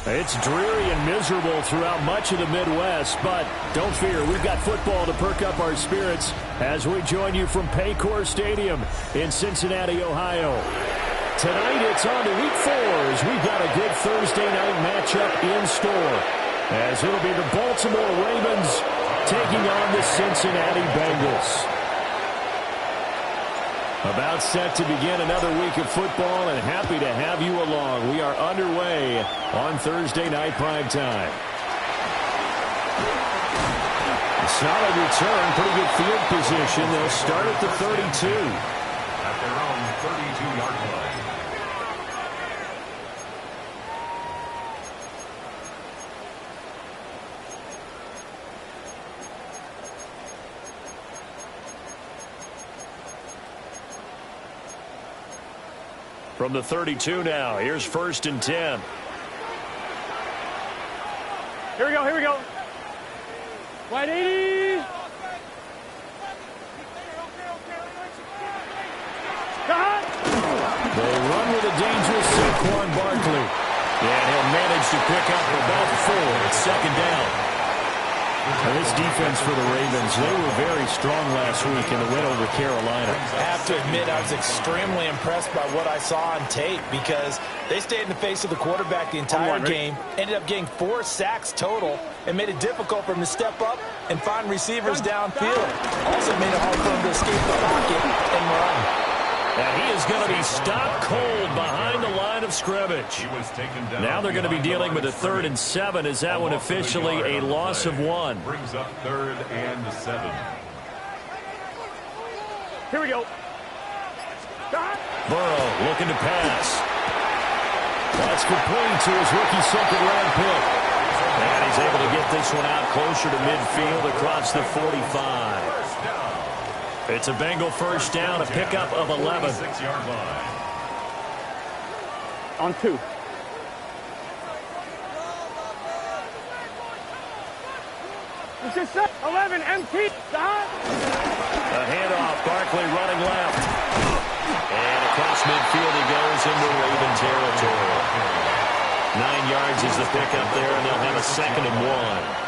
It's dreary and miserable throughout much of the Midwest, but don't fear, we've got football to perk up our spirits as we join you from Paycor Stadium in Cincinnati, Ohio. Tonight it's on to Week 4 as we've got a good Thursday night matchup in store, as it'll be the Baltimore Ravens taking on the Cincinnati Bengals. About set to begin another week of football, and happy to have you along. We are underway on Thursday night primetime. A solid return, pretty good field position. They'll start at the 32. At their own 32-yard line. From the 32 now, here's 1st and 10. Here we go, here we go. Wide 80. They run with a dangerous Saquon Barkley. And he'll manage to pick up about 4. It's 2nd down. Now this defense for the Ravens, they were very strong last week in the win over Carolina. I have to admit, I was extremely impressed by what I saw on tape because they stayed in the face of the quarterback the entire game, ended up getting 4 sacks total, and made it difficult for him to step up and find receivers downfield. Also made it hard for him to escape the pocket and run. And he is going to be stopped cold behind the line of scrimmage. Now they're going to be dealing with a 3rd and 7. Is that one officially a loss of 1? Brings up 3rd and 7. Here we go. Burrow looking to pass. That's complete to his rookie 2nd-round pick. And he's able to get this one out closer to midfield across the 45. It's a Bengal 1st down, a pickup of 11. 6-yard line. On 2. This is 11, empty. A handoff, Barkley running left. And across midfield he goes into Raven territory. 9 yards is the pickup there, and they'll have a 2nd and 1.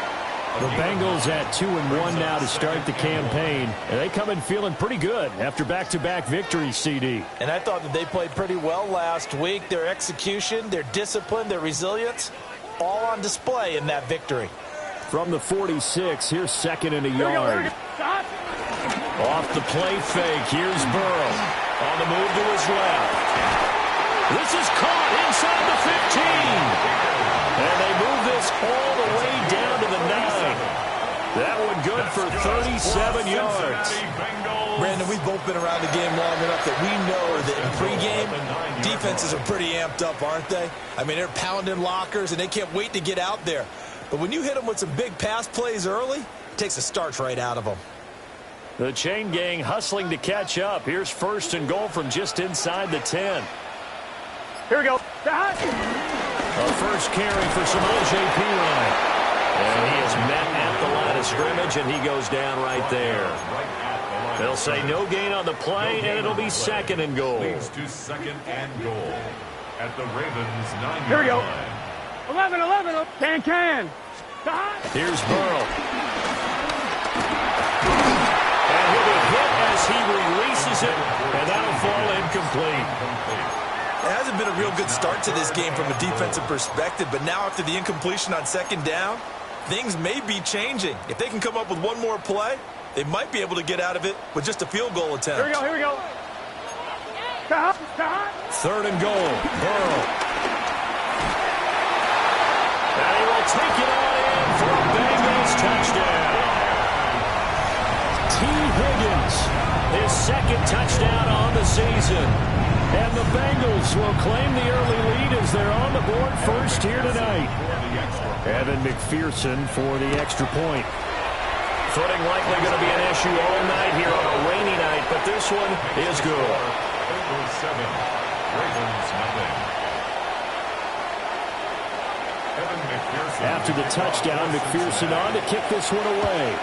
The Bengals at 2-1 now to start the campaign. And they come in feeling pretty good after back-to-back victories, CD. And I thought that they played pretty well last week. Their execution, their discipline, their resilience, all on display in that victory. From the 46, here's 2nd and a yard. Off the play fake, here's Burrow. On the move to his left. This is caught inside the 15. And they move this all the way down to the 9. That one good for 37 yards. Brandon, we've both been around the game long enough that we know that in pregame, defenses are pretty amped up, aren't they? I mean, they're pounding lockers, and they can't wait to get out there. But when you hit them with some big pass plays early, it takes the starch right out of them. The chain gang hustling to catch up. Here's 1st and goal from just inside the 10. Here we go. A first carry for Samoa J.P. Ryan. And he is met at the line of scrimmage, and he goes down right there. They'll say no gain on the play, and it'll be 2nd and goal. Leads to 2nd and goal at the Ravens 9-yard line. Here we go. 11, can. Here's Burrow. And he'll be hit as he releases it, and that'll fall incomplete. It hasn't been a real good start to this game from a defensive perspective, but now after the incompletion on 2nd down, things may be changing. If they can come up with one more play, they might be able to get out of it with just a field goal attempt. Here we go. 3rd and goal. Burrow. And he will take it on in for a Bengals touchdown. T. Higgins, his 2nd touchdown on the season. And the Bengals will claim the early lead as they're on the board first here tonight. Evan McPherson for the extra point. Footing likely going to be an issue all night here on a rainy night, but this one is good. After the touchdown, McPherson on to kick this one away.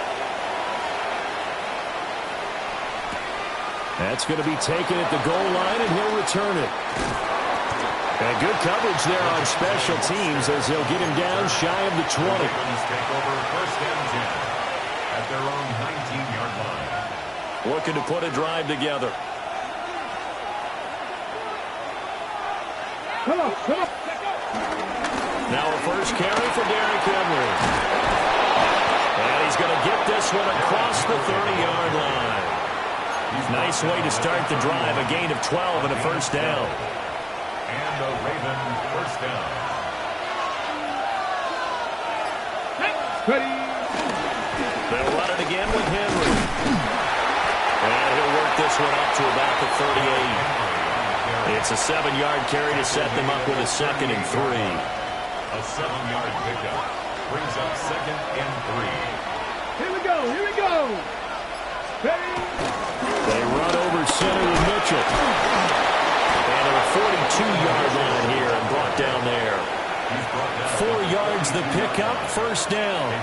That's going to be taken at the goal line, and he'll return it. And good coverage there on special teams as they'll get him down shy of the 20. Take over first and 10 at their own 19-yard line. Looking to put a drive together. Come on, come on. Now a first carry for Derrick Henry. And he's going to get this one across the 30-yard line. Nice way to start the drive, a gain of 12 and a first down. And a Raven first down. Ready. They'll run it again with Henry. And he'll work this one up to about the 38. It's a 7-yard carry to set them up with a 2nd and 3. A 7-yard pickup brings up 2nd and 3. Here we go, here we go. Ready. They run over center with Mitchell. And a 42-yard line here and brought down there. 4 yards the pickup, first down.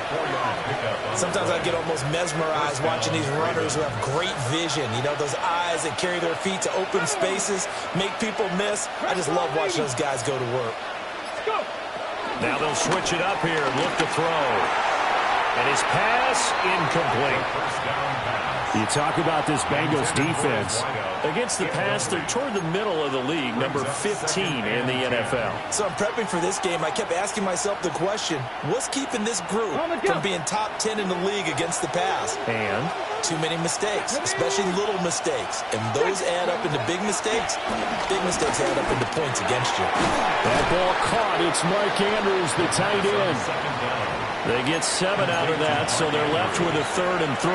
Sometimes I get almost mesmerized watching these runners who have great vision. You know, those eyes that carry their feet to open spaces, make people miss. I just love watching those guys go to work. Let's go. Now they'll switch it up here and look to throw. And his pass incomplete. First down pass. You talk about this Bengals defense. Against the pass, they're toward the middle of the league, number 15 in the NFL. So I'm prepping for this game. I kept asking myself the question, what's keeping this group from being top 10 in the league against the pass? And too many mistakes, especially little mistakes. And those add up into big mistakes. Big mistakes add up into points against you. that ball caught. It's Mark Andrews, the tight end. They get 7 out of that, so they're left with a 3rd and 3.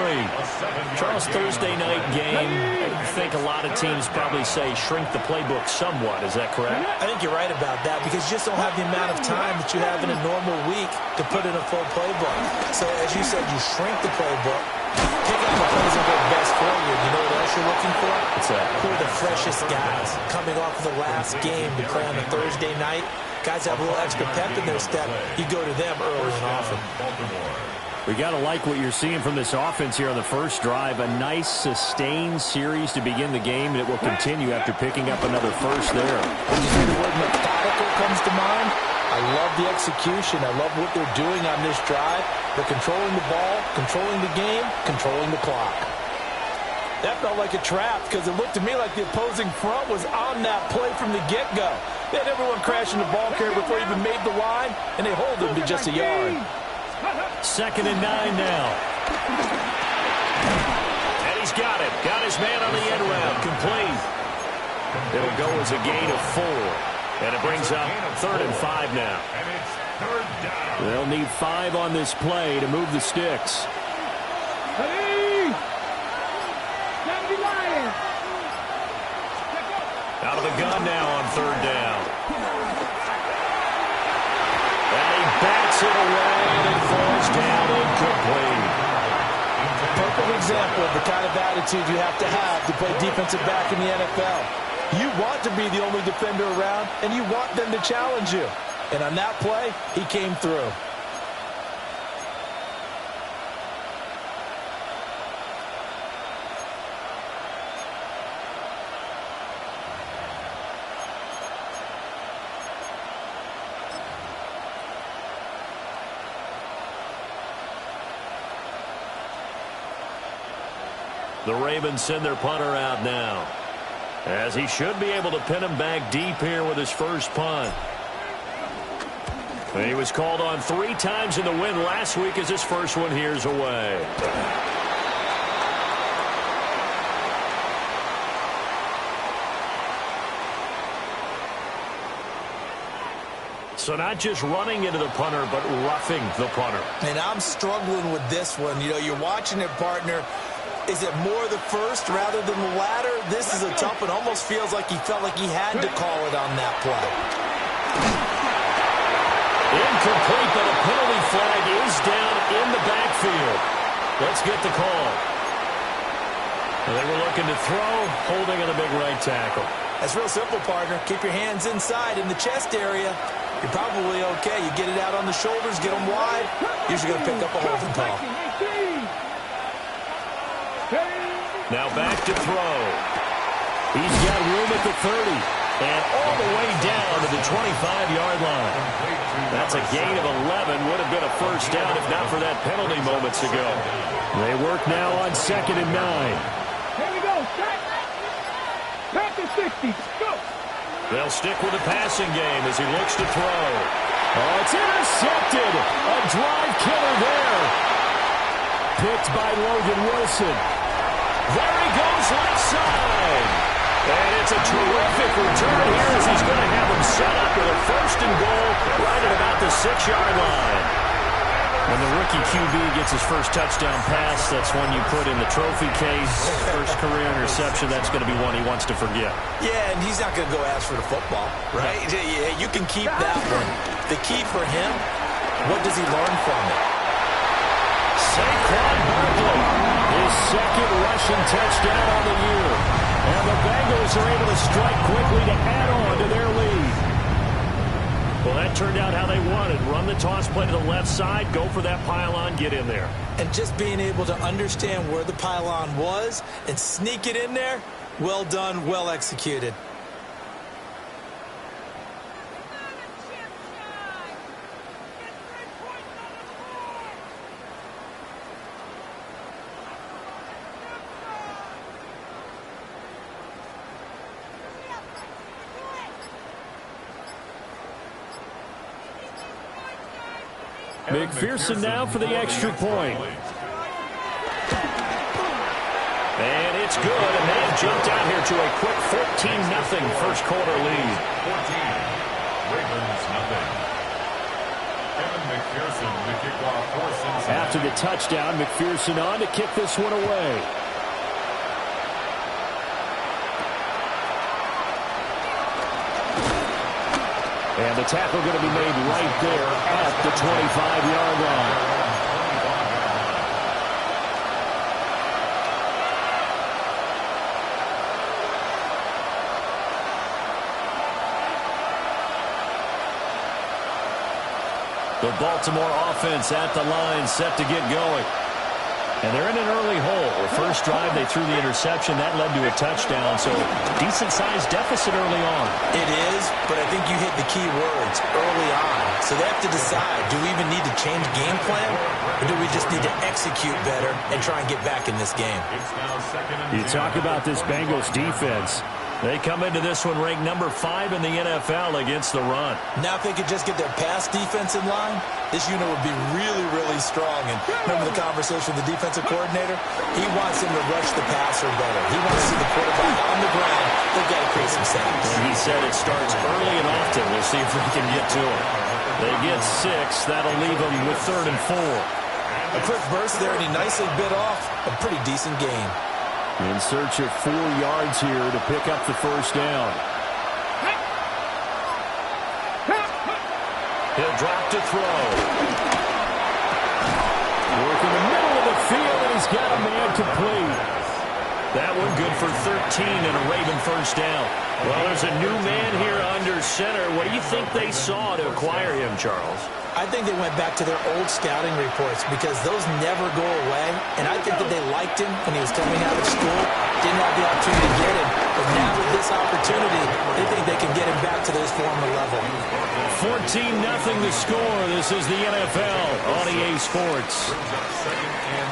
Charles, Thursday night game, I think a lot of teams probably say shrink the playbook somewhat. Is that correct? I think you're right about that because you just don't have the amount of time that you have in a normal week to put in a full playbook. So as you said, you shrink the playbook, pick out the plays that work best for you. You know what else you're looking for? What's that? Who are the freshest guys coming off of the last game to play on a Thursday night? Guys have a little extra pep in their step. You go to them early and often. We got to like what you're seeing from this offense here on the first drive. A nice, sustained series to begin the game, and it will continue after picking up another first there. When you say the word methodical comes to mind, I love the execution. I love what they're doing on this drive. They're controlling the ball, controlling the game, controlling the clock. That felt like a trap because it looked to me like the opposing front was on that play from the get-go. They had everyone crashing the ball carrier before he even made the line, and they hold him to just a yard. 2nd and 9 now. And he's got it. Got his man on the end round. Complete. It'll go as a gain of 4. And it brings up 3rd and 5 now. And it's 3rd down. They'll need 5 on this play to move the sticks. Ready. Sandy Lion. Out of the gun now on 3rd down. And he bats it away and it falls down incomplete. Perfect example of the kind of attitude you have to play defensive back in the NFL. You want to be the only defender around, and you want them to challenge you. And on that play, he came through. The Ravens send their punter out now, as he should be able to pin him back deep here with his first punt. And he was called on 3 times in the win last week as his first one here's away. So not just running into the punter, but roughing the punter. And I'm struggling with this one. You know, you're watching it, partner. Is it more the first rather than the latter? This is a tough one. Almost feels like he felt like he had to call it on that play. Incomplete, but a penalty flag is down in the backfield. Let's get the call. They were looking to throw, holding on a big right tackle. That's real simple, partner. Keep your hands inside in the chest area. You're probably okay. You get it out on the shoulders, get them wide. Usually going to pick up a holding call. Now back to throw. He's got room at the 30. And all the way down to the 25-yard line. That's a gain of 11. Would have been a first down if not for that penalty moments ago. They work now on 2nd and 9. Here we go. Back to 60. Go. They'll stick with the passing game as he looks to throw. Oh, it's intercepted. A drive killer there. Picked by Logan Wilson. There he goes left side. And it's a terrific return here as he's going to have him set up with a 1st and goal right at about the 6-yard line. When the rookie QB gets his first touchdown pass, that's one you put in the trophy case. First career interception, that's going to be one he wants to forget. Yeah, and he's not going to go ask for the football, right? Yeah, you can keep that one. The key for him, what does he learn from it? Saquon Barkley, his 2nd rushing touchdown on the year. And the Bengals are able to strike quickly to add on to their lead. Well, that turned out how they wanted. Run the toss play to the left side, go for that pylon, get in there. And just being able to understand where the pylon was and sneak it in there, well done, well executed. McPherson now for the extra point. And it's good, and they have jumped out here to a quick 14-0 first quarter lead. 14, Ravens nothing. Kevin McPherson, the kickoff for Cincinnati. After the touchdown, McPherson on to kick this one away. And the tackle going to be made right there at the 25-yard line. The Baltimore offense at the line, set to get going. And they're in an early hole. The first drive, they threw the interception. That led to a touchdown, so decent-sized deficit early on. It is, but I think you hit the key words, early on. So they have to decide, do we even need to change game plan, or do we just need to execute better and try and get back in this game? You talk about this Bengals defense. They come into this one ranked number 5 in the NFL against the run. Now if they could just get their pass defense in line, this unit would be really, really strong. And remember the conversation with the defensive coordinator? He wants them to rush the passer better. He wants to see the quarterback on the ground. They've got to create some sacks. And he said it starts early and often. We'll see if we can get to it. They get 6. That'll leave them with 3rd and 4. A quick burst there, and he nicely bit off a pretty decent gain. In search of 4 yards here to pick up the first down. He'll drop to throw. Work in the middle of the field, and he's got a man complete. That one good for 13 and a Raven first down. Well, there's a new man here under center. What do you think they saw to acquire him, Charles? I think they went back to their old scouting reports because those never go away. And I think that they liked him when he was coming out of school. Didn't have the opportunity to get him. But now with this opportunity, they think they can get him back to those former level. 14-0 the score. This is the NFL on EA Sports. Second and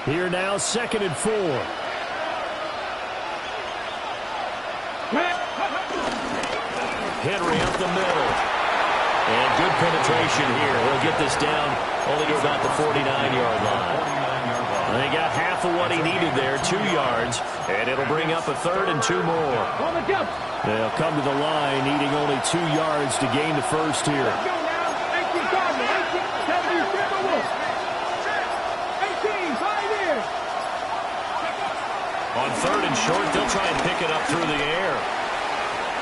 4. Here now, 2nd and 4. Henry up the middle. And good penetration here. He'll get this down only to about the 49-yard line. They got half of what he needed there, 2 yards, and it'll bring up a 3rd and 2 more. They'll come to the line, needing only 2 yards to gain the first here. On 3rd and short, they'll try and pick it up through the air.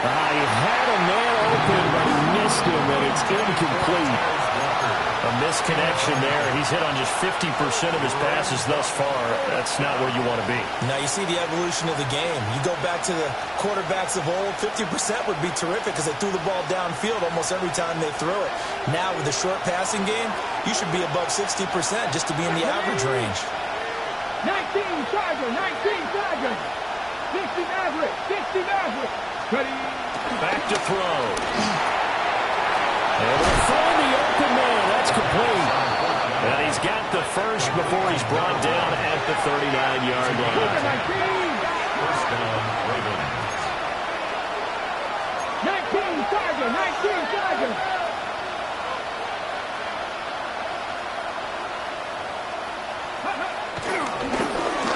He had a man open, but he missed him, and it's incomplete. A misconnection there. He's hit on just 50% of his passes thus far. That's not where you want to be. Now you see the evolution of the game. You go back to the quarterbacks of old, 50% would be terrific because they threw the ball downfield almost every time they threw it. Now with the short passing game, you should be above 60% just to be in the average range. 19 Tiger, 19 Tiger. 60 average, 60 average. Ready? Back to throw. And they'll find the open man. That's complete. And he's got the first before he's brought down at the 39-yard line. 1st down, Ravens. 19 Tiger, 19 Tiger.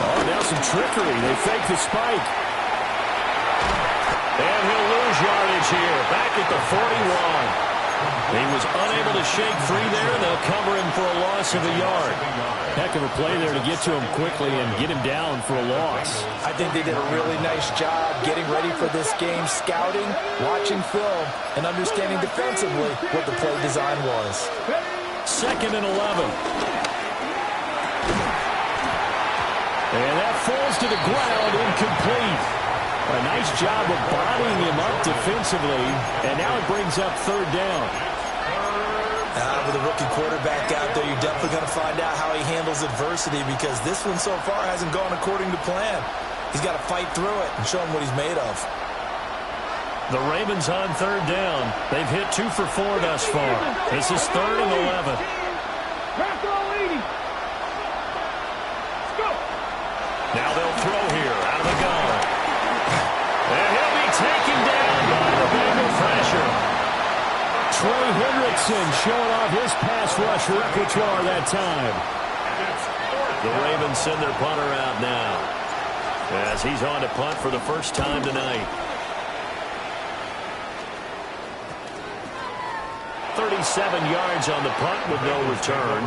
Oh, now some trickery. They fake the spike. And he'll lose yardage here. Back at the 41. He was unable to shake free there. They'll cover him for a loss of a yard. Heck of a play there to get to him quickly and get him down for a loss. I think they did a really nice job getting ready for this game, scouting, watching film, and understanding defensively what the play design was. 2nd and 11. And that falls to the ground, incomplete. A nice job of bodying him up defensively, and now it brings up 3rd down. With a rookie quarterback out there, you're definitely going to find out how he handles adversity because this one so far hasn't gone according to plan. He's got to fight through it and show him what he's made of. The Ravens on 3rd down. They've hit 2 for 4 thus far. This is 3rd and 11. Now they'll throw here out of the gun. And he'll be taken down by the Bengal pressure. Troy Hendrickson showing off his pass rush repertoire that time. The Ravens send their punter out now as he's on to punt for the first time tonight. 37 yards on the punt with no return.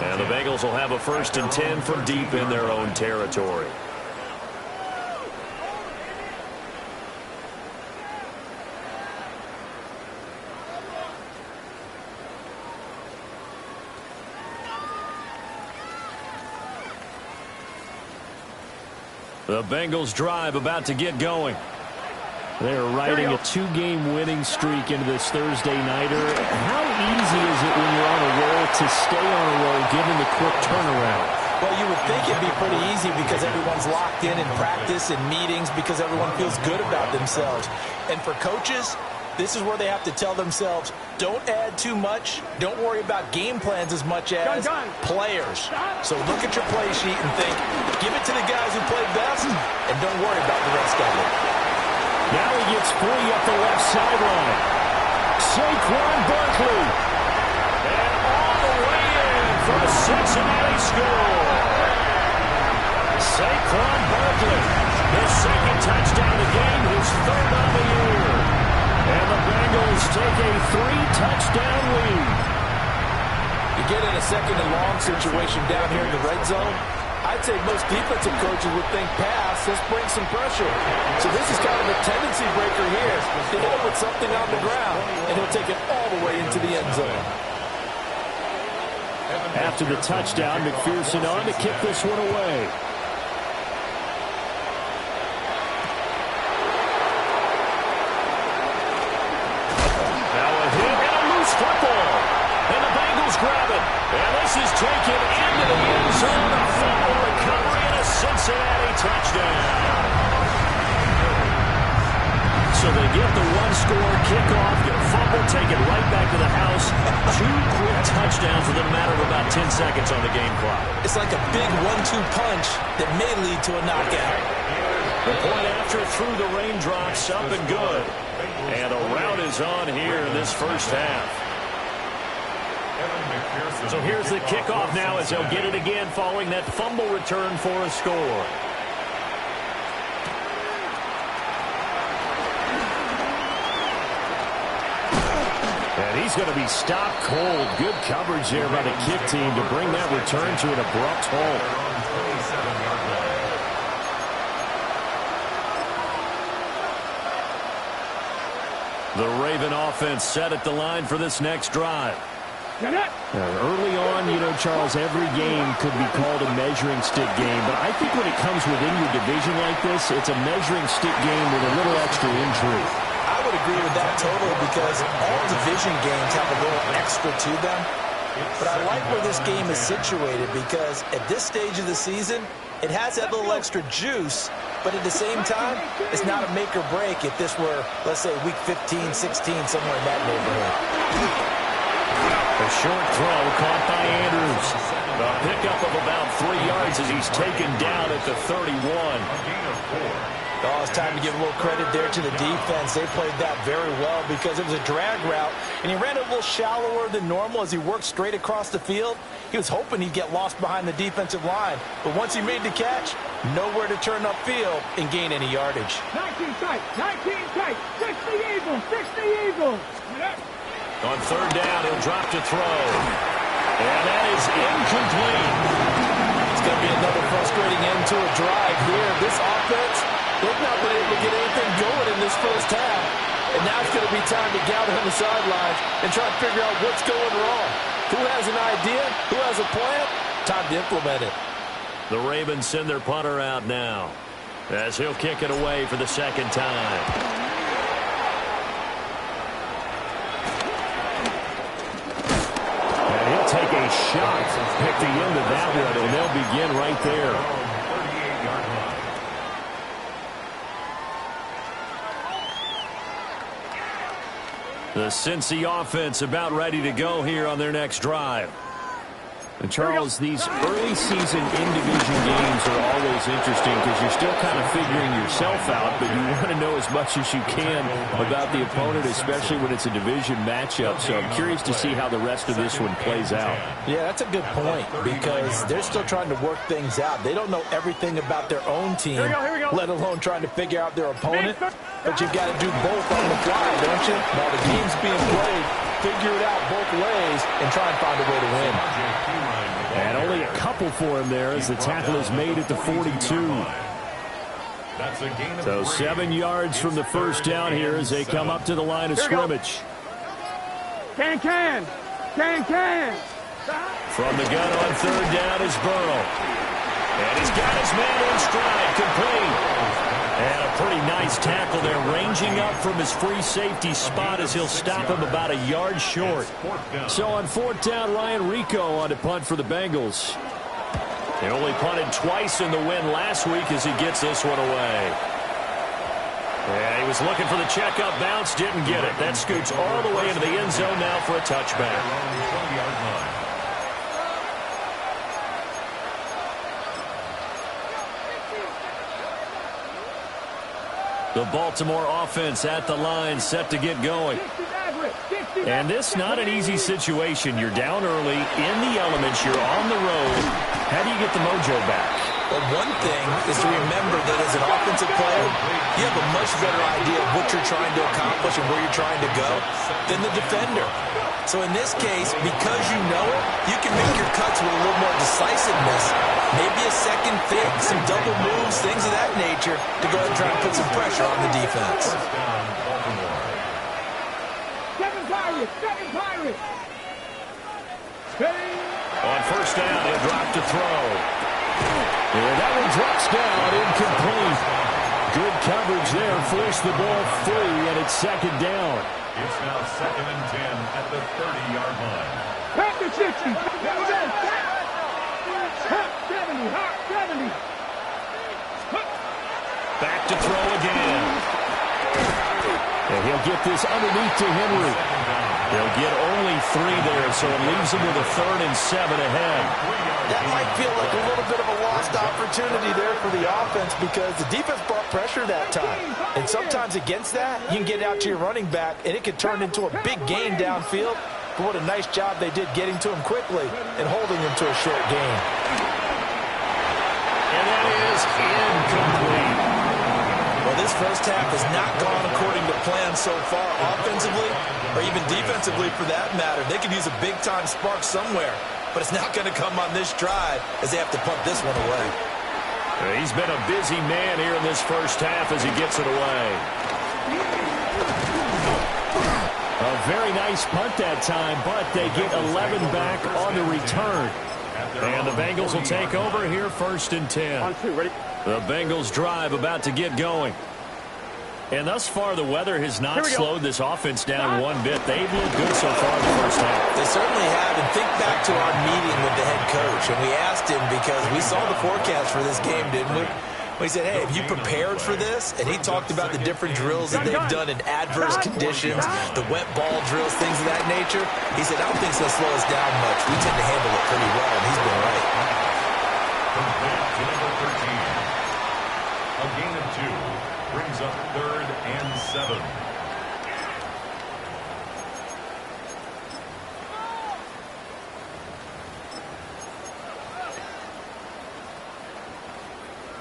And the Bengals will have a 1st and 10 from deep in their own territory. The Bengals drive about to get going. They're riding a 2-game winning streak into this Thursday nighter. How easy is it when you're on a roll to stay on a roll given the quick turnaround? Well, you would think it'd be pretty easy because everyone's locked in practice and meetings because everyone feels good about themselves. And for coaches, this is where they have to tell themselves, don't add too much. Don't worry about game plans as much as players. So look at your play sheet and think, give it to the guys who play best, and don't worry about the rest of it. Now he gets free up the left sideline. Saquon Barkley. And all the way in for a Cincinnati score. Saquon Barkley, his 2nd touchdown of the game, his 3rd on the year. And the Bengals take a 3-touchdown lead. You get in a 2nd and long situation down here in the red zone, I'd say most defensive coaches would think pass, let's bring some pressure. So this is kind of a tendency breaker here. They hit him with something on the ground, and he'll take it all the way into the end zone. After the touchdown, McPherson on to kick this one away. Football. And the Bengals grab it. And this is taken into the end zone. A fumble recovery and a Cincinnati touchdown. So they get the 1-score kickoff, get a fumble, take it right back to the house. 2 quick touchdowns within a matter of about 10 seconds on the game clock. It's like a big 1-2 punch that may lead to a knockout. The point after through the raindrops up and good. And a rout is on here in this first half. So here's the kickoff now as they'll get it again following that fumble return for a score. And he's going to be stopped cold. Good coverage there by the kick team to bring that return to an abrupt halt. The Raven offense set at the line for this next drive. Early on, you know, Charles, every game could be called a measuring stick game, but I think when it comes within your division like this, it's a measuring stick game with a little extra intrigue. I would agree with that totally because all division games have a little extra to them. But I like where this game is situated because at this stage of the season, it has that little extra juice, but at the same time, it's not a make or break if this were, let's say, week 15, 16, somewhere in that neighborhood. A short throw caught by Andrews. A pickup of about 3 yards as he's taken down at the 31. Oh, it's time to give a little credit there to the defense. They played that very well because it was a drag route, and he ran a little shallower than normal as he worked straight across the field. He was hoping he'd get lost behind the defensive line, but once he made the catch, nowhere to turn upfield and gain any yardage. 19 tight, 19 tight, 60 Eagles, 60 Eagles. On third down, he'll drop to throw. And that is incomplete. It's going to be another frustrating end to a drive here. This offense, they've not been able to get anything going in this first half. And now it's going to be time to gather on the sidelines and try to figure out what's going wrong. Who has an idea? Who has a plan? Time to implement it. The Ravens send their punter out now as he'll kick it away for the second time. Take a shot, pick the end of that one, and they'll begin right there. The Cincy offense about ready to go here on their next drive. And Charles, these early season in-division games are always interesting because you're still kind of figuring yourself out, but you want to know as much as you can about the opponent, especially when it's a division matchup. So I'm curious to see how the rest of this one plays out. Yeah, that's a good point because they're still trying to work things out. They don't know everything about their own team, let alone trying to figure out their opponent. But you've got to do both on the fly, don't you? While the game's being played, figure it out both ways and try and find a way to win. And only a couple for him there as the tackle is made at the 42. So 7 yards from the first down here as they come up to the line of scrimmage. Can. From the gun on third down is Burrow. And he's got his man in stride, complete. And a pretty nice tackle there, ranging up from his free safety spot as he'll stop him about a yard short. So on fourth down, Ryan Rico on to punt for the Bengals. They only punted twice in the win last week as he gets this one away. Yeah, he was looking for the checkup bounce, didn't get it. That scoots all the way into the end zone now for a touchback. The Baltimore offense at the line, set to get going. And this not an easy situation. You're down early, in the elements, you're on the road. How do you get the mojo back? Well, one thing is to remember that as an offensive player, you have a much better idea of what you're trying to accomplish and where you're trying to go than the defender. So in this case, because you know it, you can make your cuts with a little more decisiveness. Maybe a second fake, some double moves, things of that nature to go ahead and try and put some pressure on the defense. Seven Pirates. On first down, he'll drop to throw. And that one drops down, incomplete. Good coverage there, forced the ball free, and it's second down. It's now 2nd and 10 at the 30-yard line. Back to 60. 70. Back to throw again. And he'll get this underneath to Henry. He'll get only 3 there, so it leaves him with a 3rd and 7 ahead. That might feel like a little bit of a lost opportunity there for the offense because the defense brought pressure that time. And sometimes against that, you can get out to your running back, and it can turn into a big gain downfield. But what a nice job they did getting to him quickly and holding him to a short gain. And that is incomplete. Well, this first half has not gone according to plan so far offensively or even defensively for that matter. They could use a big-time spark somewhere, but it's not going to come on this drive as they have to punt this one away. He's been a busy man here in this first half as he gets it away. A very nice punt that time, but they get 11 back on the return. And the Bengals will take over here 1st and 10. On 2, ready? The Bengals drive about to get going. And thus far, the weather has not slowed this offense down one bit. They've looked good so far in the first half. They certainly have. And think back to our meeting with the head coach. And we asked him because we saw the forecast for this game, didn't we? We said, hey, have you prepared for this? And he talked about the different drills that they've done in adverse conditions, the wet ball drills, things of that nature. He said, I don't think it's going to slow us down much. We tend to handle it pretty well, and he's been right. Complete to number 13. A gain of 2 brings up 3rd and 7.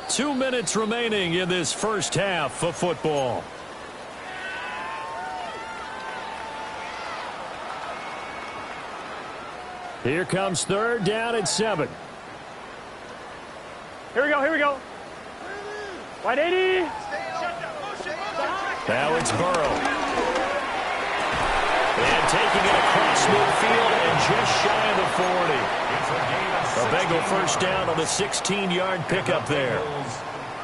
Two minutes remaining in this first half of football. Here comes 3rd down and 7. Here we go, here we go. Wide 80. Now it's Burrow. And taking it across midfield and just shy of the 40. A Bengal first down on the 16-yard pickup there.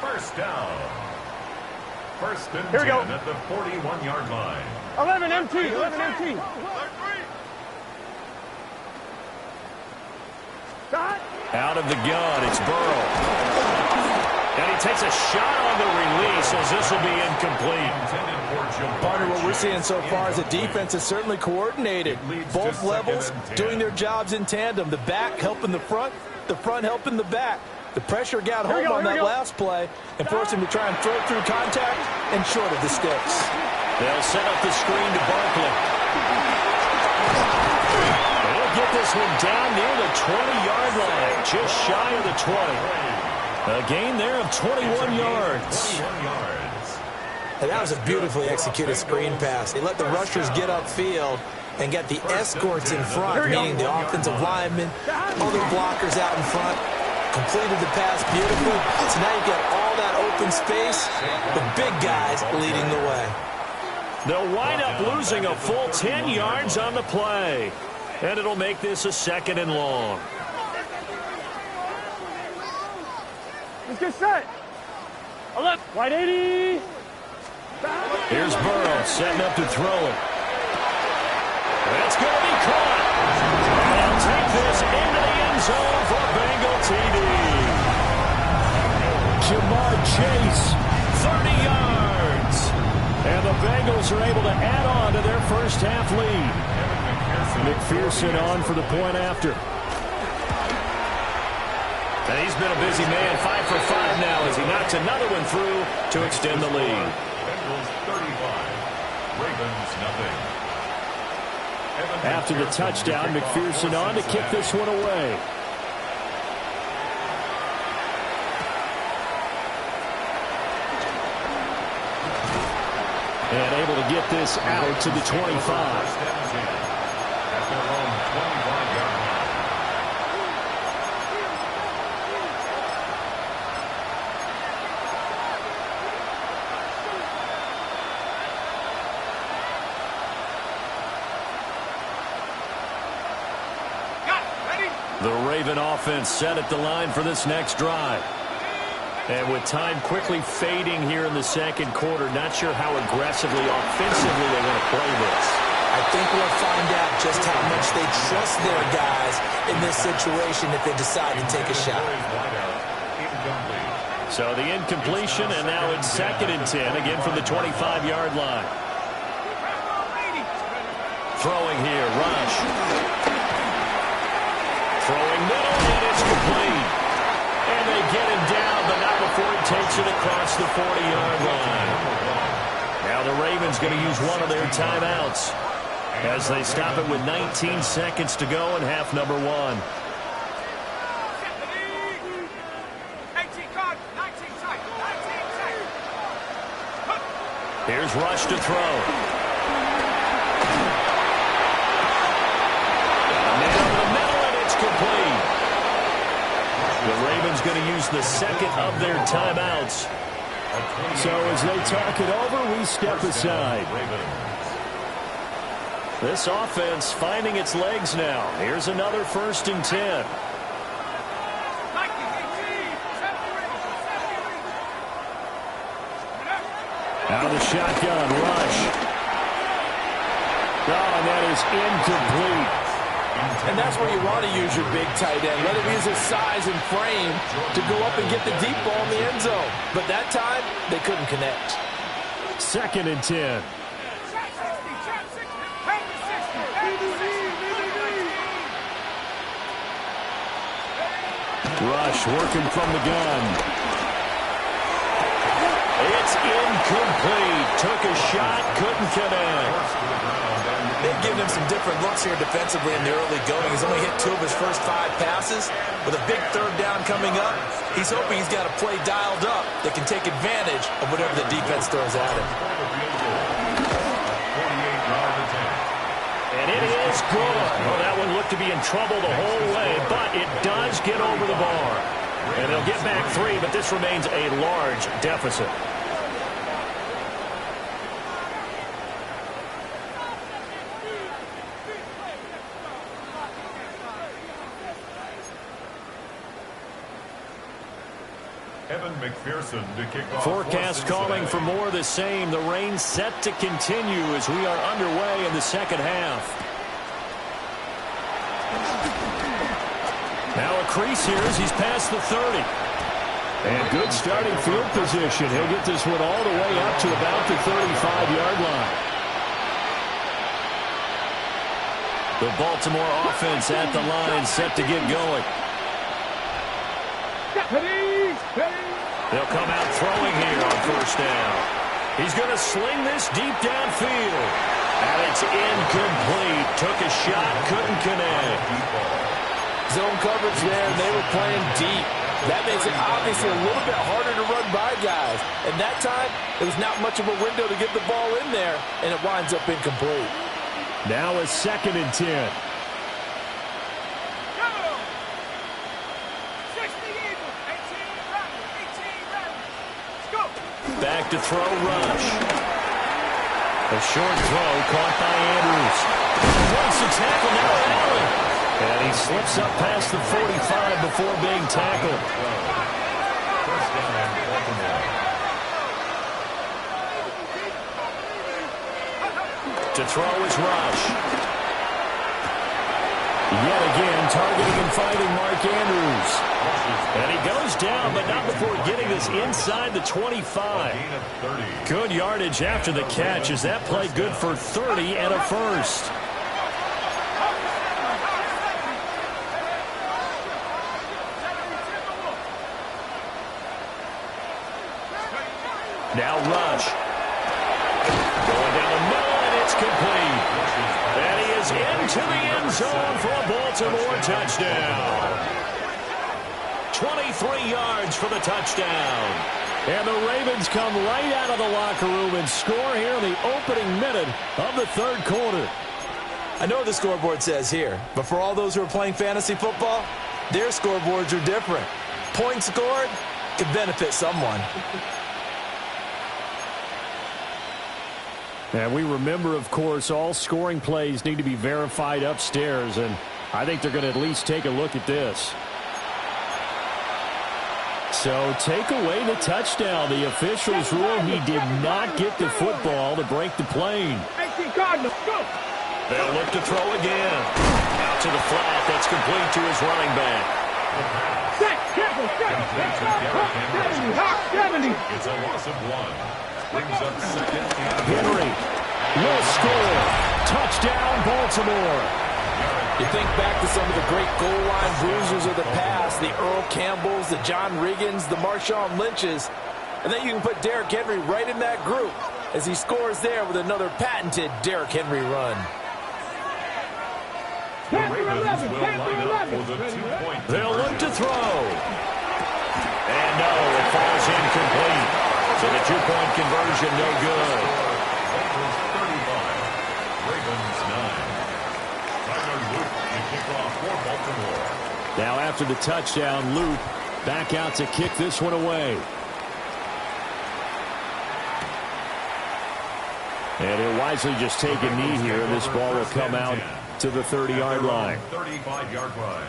First down. 1st and 10 Here we go. at the 41-yard line. 11 MT, 11 MT. Out of the gun, it's Burrow. And he takes a shot on the release as this will be incomplete. Partner, what we're seeing so far is the defense is certainly coordinated. Both levels doing their jobs in tandem. The back helping the front helping the back. The pressure got home on that last play and forced him to try and throw through contact and short of the sticks. They'll set up the screen to Barkley. They'll get this one down near the 20-yard line, just shy of the 20. A gain there of 21 yards. And that was a beautifully executed screen pass. They let the rushers get upfield and get the escorts in front, meaning the offensive linemen, other blockers out in front. Completed the pass beautifully. So now you've got all that open space, the big guys leading the way. They'll wind up losing a full 10 yards on the play. And it'll make this a 2nd and long. Let's get set. 11. Wide 80. Here's Burrow setting up to throw it. That's going to be caught. And he'll take this into the end zone for Bengal TD. Jamar Chase, 30 yards. And the Bengals are able to add on to their first half lead. McPherson on for the point after. And he's been a busy man, 5 for 5 now as he knocks another one through to extend the lead. Bengals 35, Ravens nothing. After the touchdown, McPherson on to kick this one away. And able to get this out to the 25. At their own 25-yard line. The Raven offense set at the line for this next drive. And with time quickly fading here in the second quarter, not sure how aggressively, offensively they want to play this. I think we'll find out just how much they trust their guys in this situation if they decide to take a shot. So the incompletion, and now it's 2nd and 10, again from the 25-yard line. Throwing here, Rush. Throwing middle, and it's complete. And they get him down, but not before he takes it across the 40-yard line. Now the Ravens going to use one of their timeouts as they stop it with 19 seconds to go in half number 1. Here's Rush to throw. Middle to middle, and it's complete. The Ravens going to use the second of their timeouts. So as they talk it over, we step aside. This offense finding its legs now. Here's another 1st and 10. Out of the shotgun, rush. Oh, and that is incomplete. And that's where you want to use your big tight end. Let him use his size and frame to go up and get the deep ball in the end zone. But that time, they couldn't connect. 2nd and 10. Rush working from the gun. It's incomplete. Took a shot, couldn't connect. They've given him some different looks here defensively in the early going. He's only hit 2 of his first 5 passes. With a big 3rd down coming up, he's hoping he's got a play dialed up that can take advantage of whatever the defense throws at him. And it is good. Well, that one looked to be in trouble the whole way, but it does get over the bar. And they'll get back 3, but this remains a large deficit. McPherson to kick off. Forecast calling for more of the same. The rain set to continue as we are underway in the 2nd half. Now a crease here as he's past the 30. And good starting field position. He'll get this one all the way up to about the 35-yard line. The Baltimore offense at the line set to get going. They'll come out throwing here on 1st down. He's going to sling this deep downfield. And it's incomplete. Took a shot, couldn't connect. Zone coverage there, and they were playing deep. That makes it obviously a little bit harder to run by guys. And that time, it was not much of a window to get the ball in there, and it winds up incomplete. Now a 2nd and 10. Back to throw, Rush. A short throw caught by Andrews. Wants to tackle now, Allen. And he slips up past the 45 before being tackled. To throw is Rush. Yet again, targeting and fighting Mark Andrews. And he goes down, but not before getting this inside the 25. Good yardage after the catch. Is that play good for 30 and a 1st? Now Rush. Going down the middle, and it's complete. And he is into the end zone for a Baltimore touchdown. 23 yards for the touchdown. And the Ravens come right out of the locker room and score here in the opening minute of the 3rd quarter. I know what the scoreboard says here, but for all those who are playing fantasy football, their scoreboards are different. Points scored could benefit someone. And we remember, of course, all scoring plays need to be verified upstairs, and I think they're going to at least take a look at this. So take away the touchdown. The officials rule he did not get the football to break the plane. They'll look to throw again. Out to the flat. That's complete to his running back. It's a loss of 1. Brings up 2nd. Henry will score. Touchdown, Baltimore. You think back to some of the great goal line bruisers of the past, the Earl Campbells, the John Riggins, the Marshawn Lynches, and then you can put Derrick Henry right in that group as he scores there with another patented Derrick Henry run. The Ravens will line up for the 2-point. They'll look to throw. And no, it falls incomplete. So the 2-point conversion no good. Bengals 35, Ravens 9. Now after the touchdown, Loop back out to kick this one away. And he'll wind wisely just take a knee here, and this ball will come out to the 30-yard line. 35-yard line.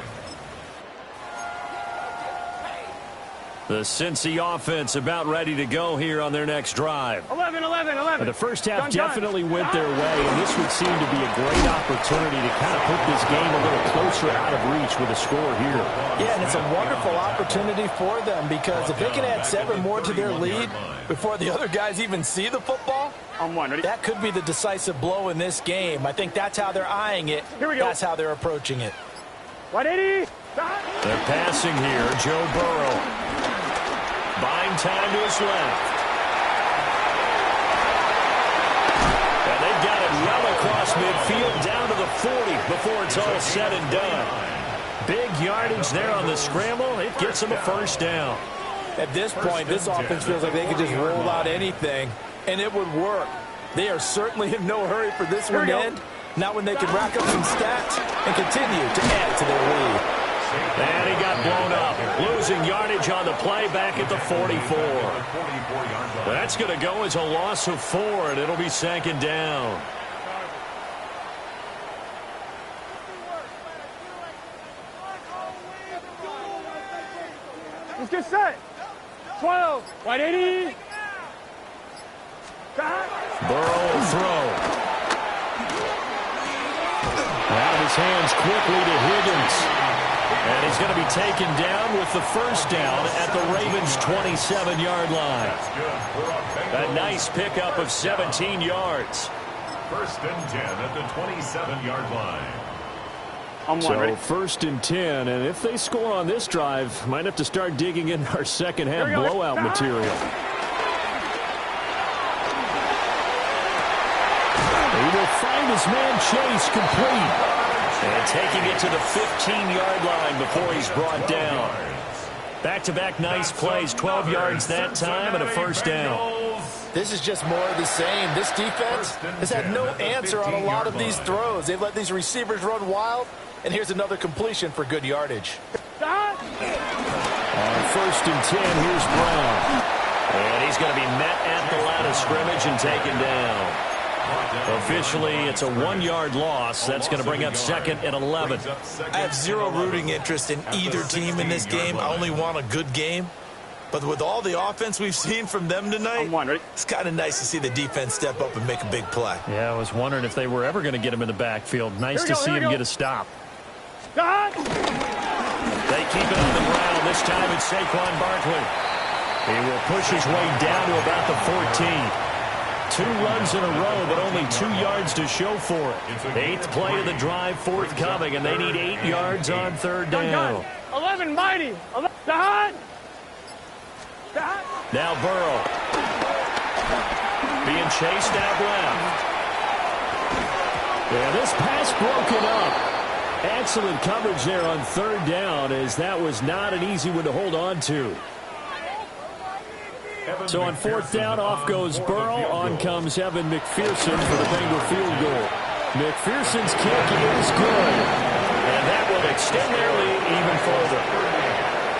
The Cincy offense about ready to go here on their next drive. 11. And the first half definitely went their way, and this would seem to be a great opportunity to kind of put this game a little closer out of reach with a score here. Yeah, and it's a wonderful opportunity for them because if they can add 7 more to their lead before the other guys even see the football, that could be the decisive blow in this game. I think that's how they're eyeing it. Here we go. That's how they're approaching it. 180. They're passing here. Joe Burrow. Buying time to his left. And they've got it well across midfield down to the 40 before it's all said and done. Big yardage there on the scramble. It gets them a first down. At this point, this offense feels like they could just roll out anything, and it would work. They are certainly in no hurry for this one to end. Not when they can rack up some stats and continue to add to their lead. And he got blown up. Losing yardage on the play back at the 44. That's going to go as a loss of 4, and it'll be second down. Let's get set. 12. 180. Burrow will throw. Out of his hands quickly to Higgins. And he's going to be taken down with the first down at the Ravens' 27-yard line. A nice pickup of 17 yards. First and 10 at the 27-yard line. So first and 10, and if they score on this drive, might have to start digging in our second half blowout material. He will find his man Chase complete. And taking it to the 15-yard line before he's brought down. Back-to-back nice plays, 12 yards that time and a first down. This is just more of the same. This defense has had no answer on a lot of these throws. They've let these receivers run wild, and here's another completion for good yardage. On first and 10, here's Brown. And he's going to be met at the line of scrimmage and taken down. Officially, it's a 1-yard loss. That's going to bring up second and 11. I have zero rooting interest in either team in this game. I only want a good game. But with all the offense we've seen from them tonight, it's kind of nice to see the defense step up and make a big play. Yeah, I was wondering if they were ever going to get him in the backfield. Nice to see him get a stop. They keep it on the ground. This time it's Saquon Barkley. He will push his way down to about the 14. 2 runs in a row, but only 2 yards to show for it. 8th play of the drive forthcoming, and they need 8 yards on third down. 11, mighty. Now Burrow. Being chased out left. Yeah, this pass broken up. Excellent coverage there on third down, as that was not an easy one to hold on to. So on fourth down, off goes Burrow. On comes Evan McPherson for the Bengal field goal. McPherson's kick is good. And that will extend their lead even further.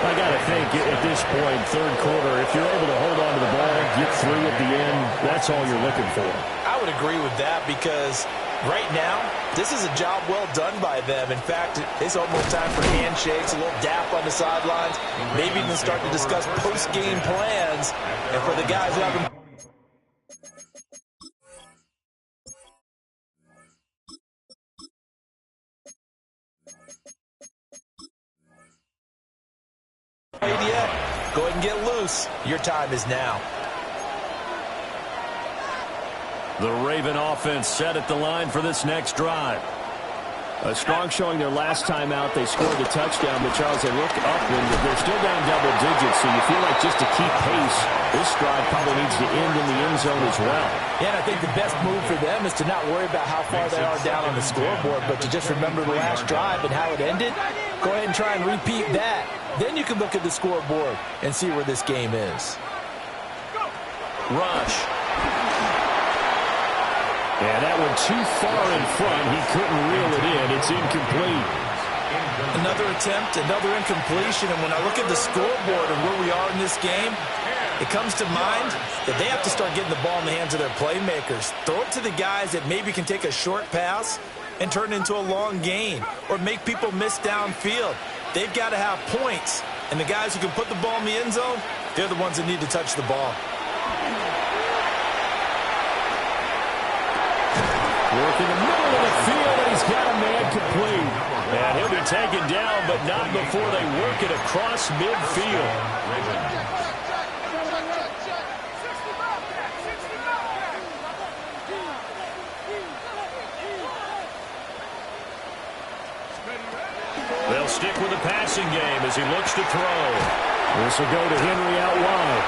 I got to think at this point, third quarter, if you're able to hold on to the ball, get through at the end, that's all you're looking for. I would agree with that because right now, this is a job well done by them. In fact, it's almost time for handshakes, a little dap on the sidelines, maybe even start to discuss post-game plans. And for the guys who haven't played yet, go ahead and get loose. Your time is now. The Raven offense set at the line for this next drive. A strong showing their last time out. They scored the touchdown, but Charles, they look upwind, but they're still down double digits, so you feel like just to keep pace, this drive probably needs to end in the end zone as well. Yeah, and I think the best move for them is to not worry about how far they are down on the scoreboard, but to just remember the last drive and how it ended. Go ahead and try and repeat that. Then you can look at the scoreboard and see where this game is. Rush. And that one too far in front. He couldn't reel it in. It's incomplete. Another attempt, another incompletion, and when I look at the scoreboard and where we are in this game, it comes to mind that they have to start getting the ball in the hands of their playmakers. Throw it to the guys that maybe can take a short pass and turn it into a long gain or make people miss downfield. They've got to have points, and the guys who can put the ball in the end zone, they're the ones that need to touch the ball. Work in the middle of the field, and he's got a man complete. And he'll be taken down, but not before they work it across midfield. They'll stick with the passing game as he looks to throw. This will go to Henry out wide.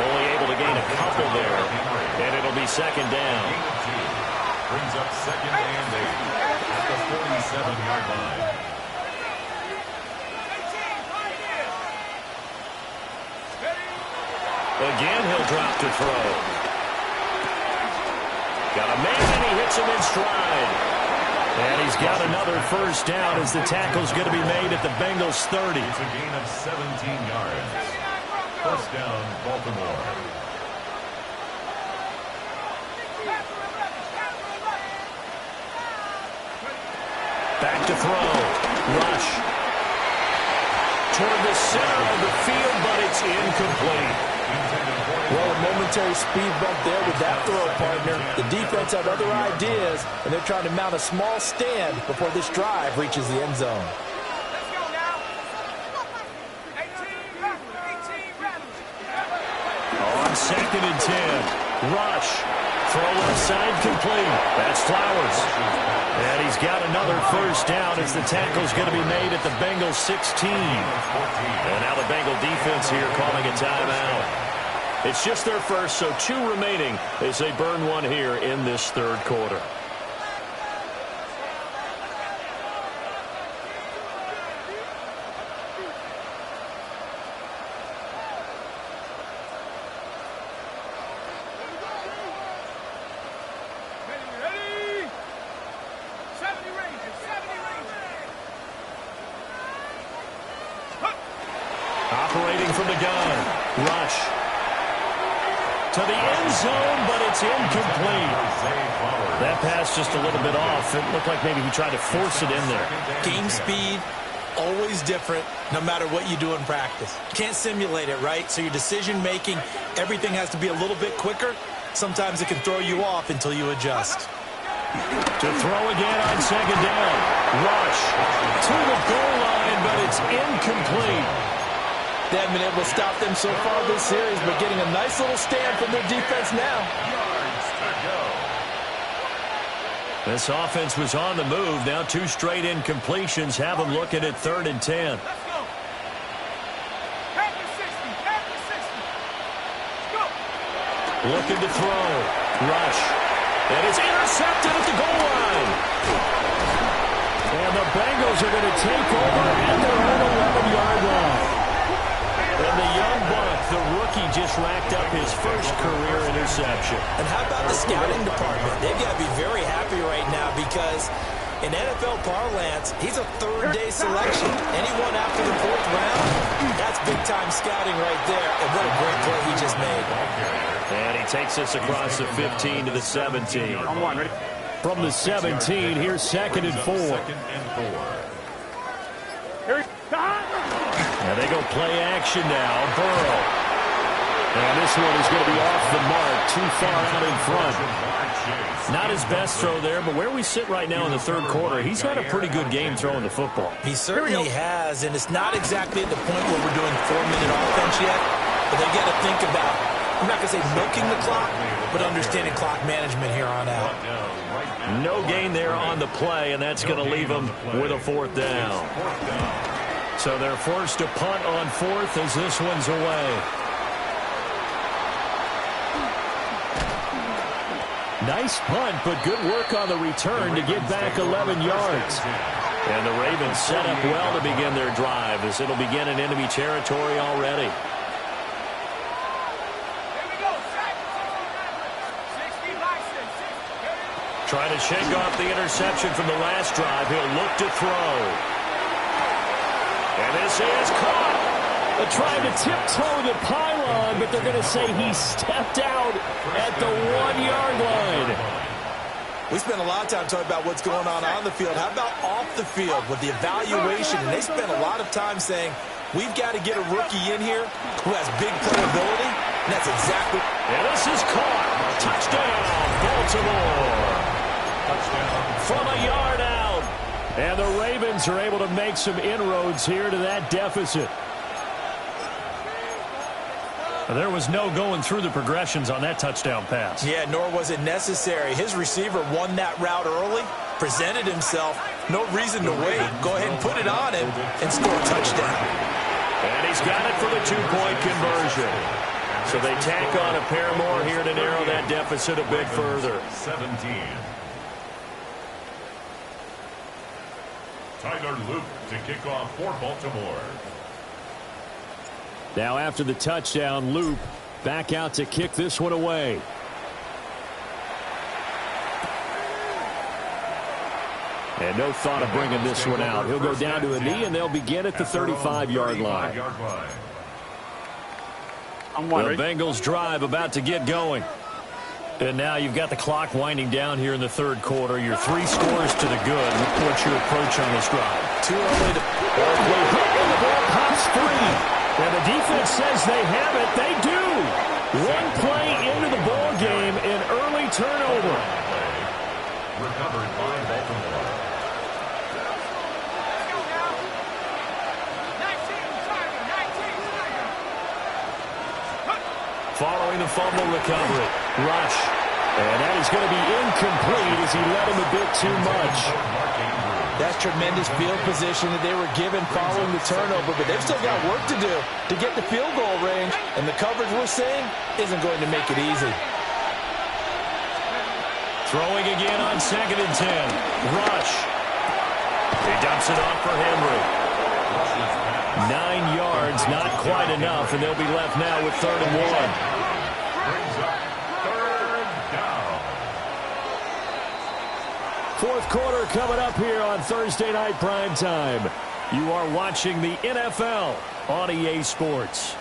Only able to gain a couple there, and it'll be second down. Brings up second and 8 at the 47-yard line. Again, he'll drop to throw. Got a man, and he hits him in stride. And he's got another first down as the tackle's going to be made at the Bengals 30. It's a gain of 17 yards. First down, Baltimore. Back to throw. Rush. Toward the center of the field, but it's incomplete. Well, a momentary speed bump there with that throw, partner. The defense had other ideas, and they're trying to mount a small stand before this drive reaches the end zone. Let's go now. 18 ready. On second and 10. Rush. Throw left side complete. That's Flowers. And he's got another first down as the tackle's going to be made at the Bengals 16. And now the Bengal defense here calling a timeout. It's just their first, so 2 remaining as they burn one here in this third quarter. Ready. 70 Rangers. Operating from the gun. Rush. To the end zone, but it's incomplete. That pass just a little bit off. It looked like maybe he tried to force it in there. Game speed, always different, no matter what you do in practice. Can't simulate it, right? So your decision-making, everything has to be a little bit quicker. Sometimes it can throw you off until you adjust. To throw again on second down. Rush to the goal line, but it's incomplete. They haven't been able to stop them so far this series, but getting a nice little stand from their defense now. This offense was on the move. Now 2 straight incompletions have them looking at 3rd and 10. Let's go. After 60. Let's go. Looking to throw. Rush. It is intercepted at the goal line. And the Bengals are going to take over at their own 11-yard line. And the young buck, the rookie, just racked up his first career interception. And how about the scouting department? They've got to be very happy right now because in NFL parlance, he's a third-day selection. Anyone after the 4th round, that's big-time scouting right there. And what a great play he just made. And he takes us across the 15 to the 17. On 1, ready? From the 17, here's 2nd and 4. Here. And they go play action now. Burrow. And this one is going to be off the mark, too far out in front. Not his best throw there, but where we sit right now in the third quarter, he's had a pretty good game throwing the football. He certainly has, and it's not exactly at the point where we're doing 4-minute offense yet, but they've got to think about, I'm not going to say milking the clock, but understanding clock management here on out. No gain there on the play, and that's going to leave them with a 4th down. So they're forced to punt on 4th as this one's away. Nice punt, but good work on the return to get back 11 yards. And the Ravens set up well to begin their drive as it'll begin in enemy territory already. Trying to shake off the interception from the last drive. He'll look to throw. And this is caught. They're trying to tiptoe the pylon, but they're going to say he stepped out at the 1-yard line. We spent a lot of time talking about what's going on the field. How about off the field with the evaluation? And they spent a lot of time saying, we've got to get a rookie in here who has big playability. And that's exactly. And this is caught. Touchdown, Baltimore. Touchdown. From a yard out. And the Ravens are able to make some inroads here to that deficit. There was no going through the progressions on that touchdown pass. Yeah, nor was it necessary. His receiver won that route early, presented himself. No reason to wait. Go ahead and put it on him and score a touchdown. And he's got it for the 2-point conversion. So they tack on a pair more here to narrow that deficit a bit further. 17. Tyler Luke to kick off for Baltimore. Now after the touchdown, Loop back out to kick this one away. And no thought of bringing this one out. He'll go down to a knee, and they'll begin at the 35-yard line. The Bengals drive about to get going. And now you've got the clock winding down here in the third quarter. You're 3 scores to the good. What's your approach on this drive? Too early to... The ball pops free. And the defense says they have it. They do. One play into the ball game, an early turnover. Recovered by Baltimore. Following the fumble recovery, rush. And that is going to be incomplete as he led him a bit too much. That's tremendous field position that they were given following the turnover, but they've still got work to do to get the field goal range, and the coverage we're seeing isn't going to make it easy. Throwing again on 2nd and 10. Rush. He dumps it off for Henry. 9 yards, not quite enough, and they'll be left now with 3rd and 1. Fourth quarter coming up here on Thursday Night Primetime. You are watching the NFL on EA Sports.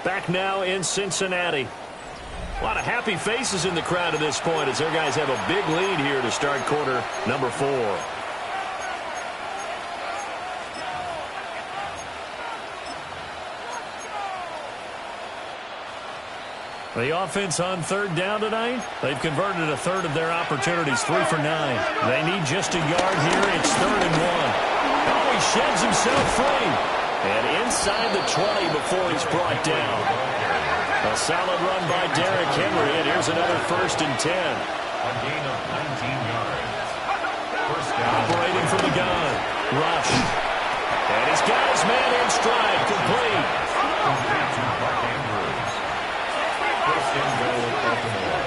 Back now in Cincinnati. A lot of happy faces in the crowd at this point as their guys have a big lead here to start quarter number 4. The offense on 3rd down tonight, they've converted a third of their opportunities, 3 for 9. They need just a yard here. It's 3rd and 1. Oh, he sheds himself free. And inside the 20 before he's brought down. A solid run by Derrick Henry, and here's another 1st and 10. A gain of 19 yards. First down. Operating from the gun. Rush. And he's got his man in stride, complete. Complete to Mark Andrews. First and goal, Baltimore.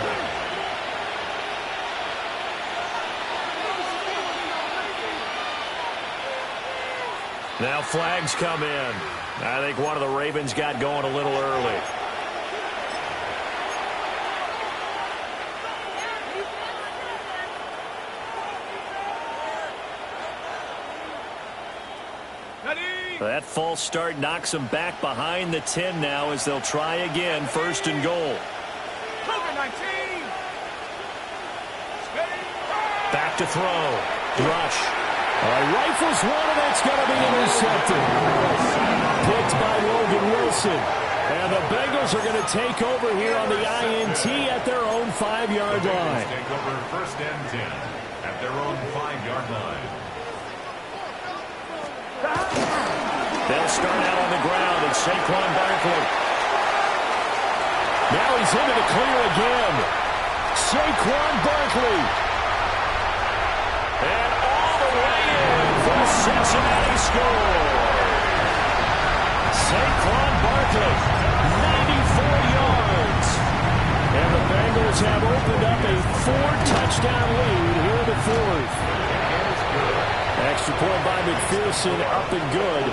Now flags come in. I think one of the Ravens got going a little early. That false start knocks them back behind the 10 now as they'll try again. 1st and goal. Back to throw. Rush. Rifles one, and that's going to be intercepted. Picked by Logan Wilson. And the Bengals are going to take over here on the INT at their own 5-yard line. Take over 1st and 10 at their own 5-yard line. They'll start out on the ground, and Saquon Barkley. Now he's into the clear again. Saquon Barkley. And all the way in for the Cincinnati score. Saquon Barkley, 94 yards. And the Bengals have opened up a 4-touchdown lead here in the 4th. Extra point by McPherson, up and good.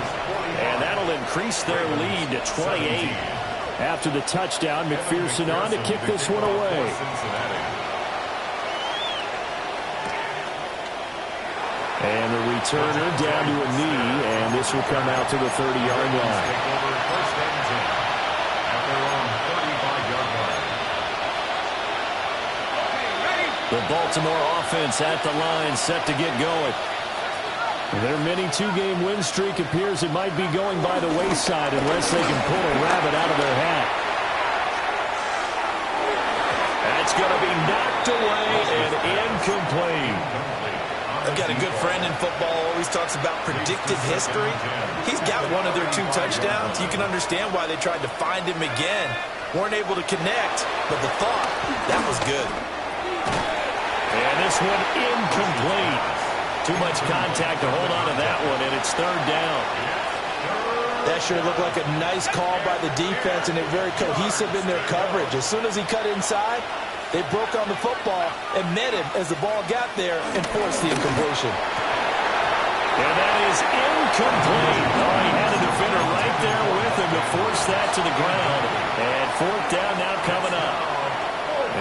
And that'll increase their lead to 28. After the touchdown, McPherson on to kick this one away. And the returner down to a knee, and this will come out to the 30-yard line. Take over first and 10 at their own 35-yard line. The Baltimore offense at the line, set to get going. Their mini two-game win streak appears it might be going by the wayside unless they can pull a rabbit out of their hat. That's going to be knocked away and incomplete. I've got a good friend in football, always talks about predictive history. He's got one of their 2 touchdowns. You can understand why they tried to find him again. Weren't able to connect, but the thought, that was good. And this one incomplete. Too much contact to hold on to that one, and it's third down. That sure looked like a nice call by the defense, and they're very cohesive in their coverage. As soon as he cut inside, they broke on the football and met him as the ball got there and forced the incompletion. And that is incomplete. Oh, he had a defender right there with him to force that to the ground. And fourth down now coming up.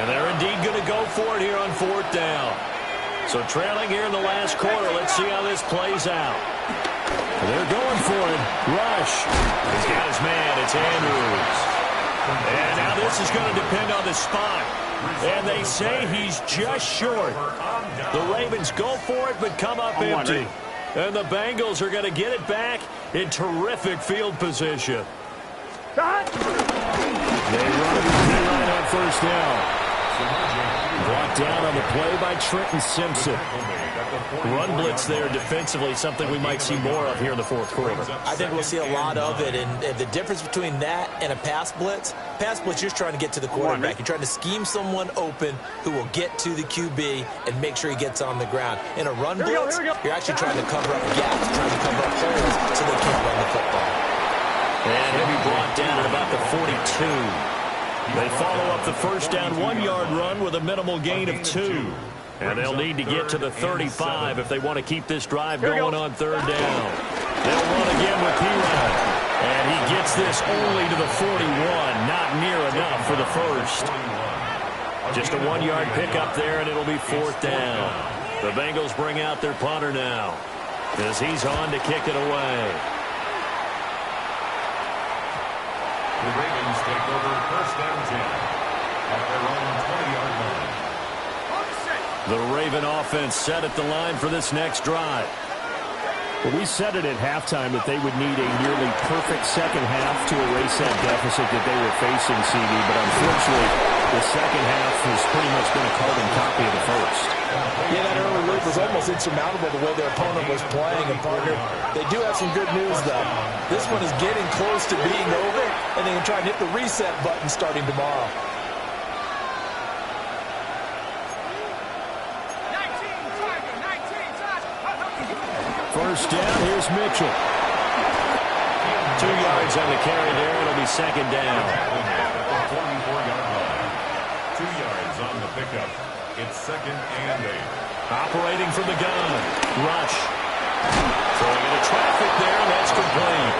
And they're indeed going to go for it here on fourth down. So trailing here in the last quarter. Let's see how this plays out. They're going for it. Rush. He's got his man. It's Andrews. And now this is going to depend on the spot. And they say he's just short. The Ravens go for it but come up empty. And the Bengals are going to get it back in terrific field position. They run it right on first down. Brought down on the play by Trenton Simpson. Run blitz there defensively, something we might see more of here in the fourth quarter. I think we'll see a lot of it, and the difference between that and a pass blitz, you're just trying to get to the quarterback. You're trying to scheme someone open who will get to the QB and make sure he gets on the ground. In a run blitz, you're actually trying to cover up gaps, trying to cover up holes so they can't run the football. And he'll be brought down at about the 42. They follow up the first down 1-yard run with a minimal gain of 2. And they'll need to get to the 35 if they want to keep this drive going on third down. They'll run again with Hero. And he gets this only to the 41. Not near enough for the first. Just a 1-yard pickup there, and it'll be fourth down. The Bengals bring out their punter now as he's on to kick it away. The Ravens take over first and 10 at their own 20-yard line. The Raven offense set at the line for this next drive. Well, we said it at halftime that they would need a nearly perfect second half to erase that deficit that they were facing, CD, but unfortunately, the second half has pretty much been a carbon copy of the first. Yeah, that early lead was almost insurmountable the way their opponent was playing, and partner, they do have some good news, though. This one is getting close to being over, and they can try and hit the reset button starting tomorrow. First down, here's Mitchell. 2 yards on the carry there. It'll be second down. 44-yard line. 2 yards on the pickup. It's second and 8. Operating from the gun. Rush. Throwing into traffic there, and that's complete.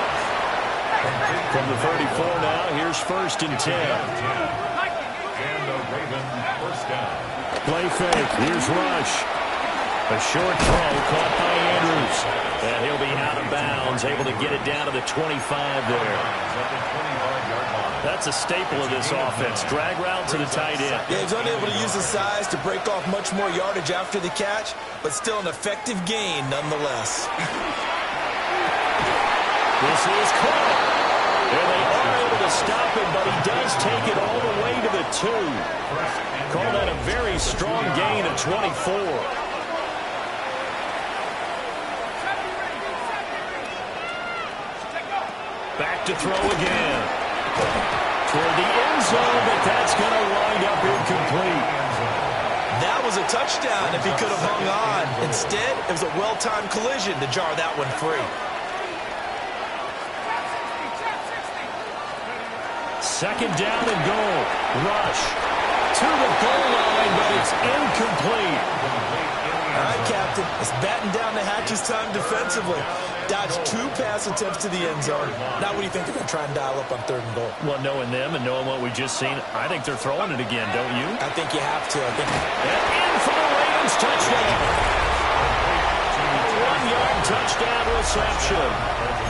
From the 34 now, here's first and 10. And a Raven first down. Play fake. Here's Rush. A short throw caught by Andrews. And he'll be out of bounds, able to get it down to the 25 there. That's a staple of this offense. Drag route to the tight end. Yeah, he's unable to use his size to break off much more yardage after the catch, but still an effective gain nonetheless. This is caught. And they are able to stop him, but he does take it all the way to the 2. Call that a very strong gain of 24. Back to throw again. Toward the end zone, but that's going to wind up incomplete. That was a touchdown if he could have hung on. Instead, it was a well-timed collision to jar that one free. Second down and goal. Rush to the goal line, but it's incomplete. All right, Captain. It's batten down the hatches time defensively. Dodged 2 pass attempts to the end zone. Now what do you think they're going to try and dial up on third and goal? Well, knowing them and knowing what we just seen, I think they're throwing it again, don't you? I think you have to. And in for the Ravens touchdown. touchdown reception.